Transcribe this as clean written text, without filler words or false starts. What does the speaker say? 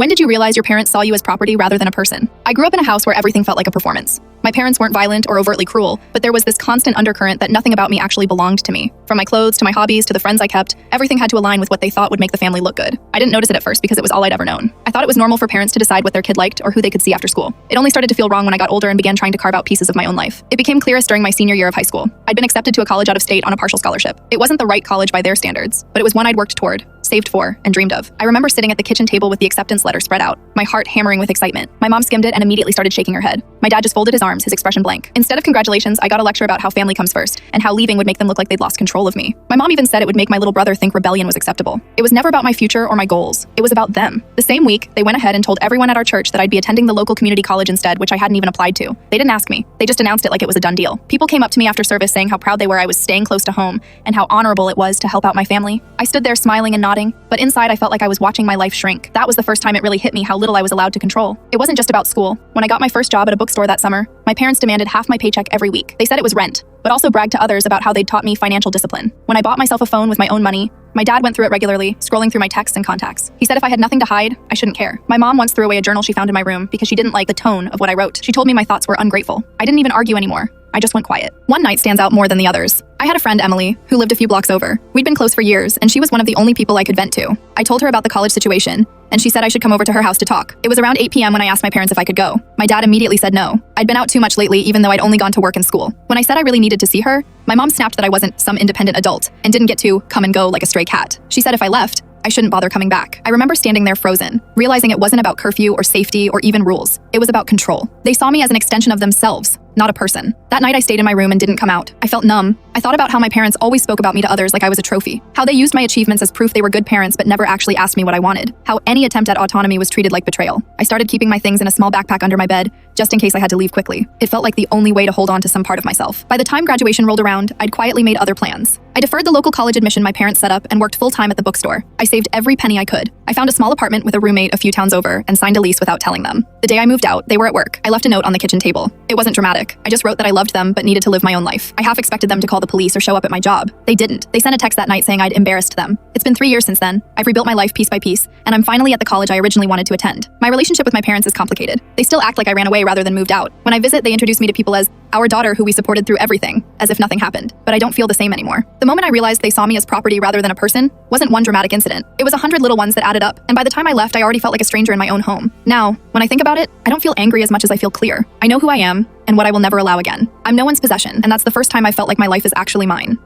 When did you realize your parents saw you as property rather than a person? I grew up in a house where everything felt like a performance. My parents weren't violent or overtly cruel, but there was this constant undercurrent that nothing about me actually belonged to me. From my clothes to my hobbies to the friends I kept, everything had to align with what they thought would make the family look good. I didn't notice it at first because it was all I'd ever known. I thought it was normal for parents to decide what their kid liked or who they could see after school. It only started to feel wrong when I got older and began trying to carve out pieces of my own life. It became clearest during my senior year of high school. I'd been accepted to a college out of state on a partial scholarship. It wasn't the right college by their standards, but it was one I'd worked toward, saved for, and dreamed of. I remember sitting at the kitchen table with the acceptance letter spread out, my heart hammering with excitement. My mom skimmed it and immediately started shaking her head. My dad just folded his arms, his expression blank. Instead of congratulations, I got a lecture about how family comes first and how leaving would make them look like they'd lost control of me. My mom even said it would make my little brother think rebellion was acceptable. It was never about my future or my goals. It was about them. The same week, they went ahead and told everyone at our church that I'd be attending the local community college instead, which I hadn't even applied to. They didn't ask me. They just announced it like it was a done deal. People came up to me after service saying how proud they were I was staying close to home and how honorable it was to help out my family. I stood there smiling and nodding, but inside I felt like I was watching my life shrink. That was the first time it really hit me how little I was allowed to control. It wasn't just about school. When I got my first job at a bookstore that summer, my parents demanded half my paycheck every week. They said it was rent, but also bragged to others about how they'd taught me financial discipline. When I bought myself a phone with my own money, my dad went through it regularly, scrolling through my texts and contacts. He said if I had nothing to hide, I shouldn't care. My mom once threw away a journal she found in my room because she didn't like the tone of what I wrote. She told me my thoughts were ungrateful. I didn't even argue anymore. I just went quiet. One night stands out more than the others. I had a friend, Emily, who lived a few blocks over. We'd been close for years, and she was one of the only people I could vent to. I told her about the college situation, and she said I should come over to her house to talk. It was around 8 p.m. when I asked my parents if I could go. My dad immediately said no. I'd been out too much lately, even though I'd only gone to work and school. When I said I really needed to see her, my mom snapped that I wasn't some independent adult and didn't get to come and go like a stray cat. She said if I left, I shouldn't bother coming back. I remember standing there frozen, realizing it wasn't about curfew or safety or even rules. It was about control. They saw me as an extension of themselves, not a person. That night I stayed in my room and didn't come out. I felt numb. I thought about how my parents always spoke about me to others like I was a trophy. How they used my achievements as proof they were good parents but never actually asked me what I wanted. How any attempt at autonomy was treated like betrayal. I started keeping my things in a small backpack under my bed, just in case I had to leave quickly. It felt like the only way to hold on to some part of myself. By the time graduation rolled around, I'd quietly made other plans. I deferred the local college admission my parents set up and worked full-time at the bookstore. I saved every penny I could. I found a small apartment with a roommate a few towns over and signed a lease without telling them. The day I moved out, they were at work. I left a note on the kitchen table. It wasn't dramatic. I just wrote that I loved them but needed to live my own life. I half expected them to call the police or show up at my job. They didn't. They sent a text that night saying I'd embarrassed them. It's been 3 years since then. I've rebuilt my life piece by piece, and I'm finally at the college I originally wanted to attend. My relationship with my parents is complicated. They still act like I ran away rather than moved out. When I visit, they introduce me to people as our daughter who we supported through everything, as if nothing happened. But I don't feel the same anymore. The moment I realized they saw me as property rather than a person wasn't one dramatic incident. It was 100 little ones that added up, and by the time I left, I already felt like a stranger in my own home. Now, when I think about it, I don't feel angry as much as I feel clear. I know who I am and what I will never allow again. I'm no one's possession, and that's the first time I felt like my life is actually mine.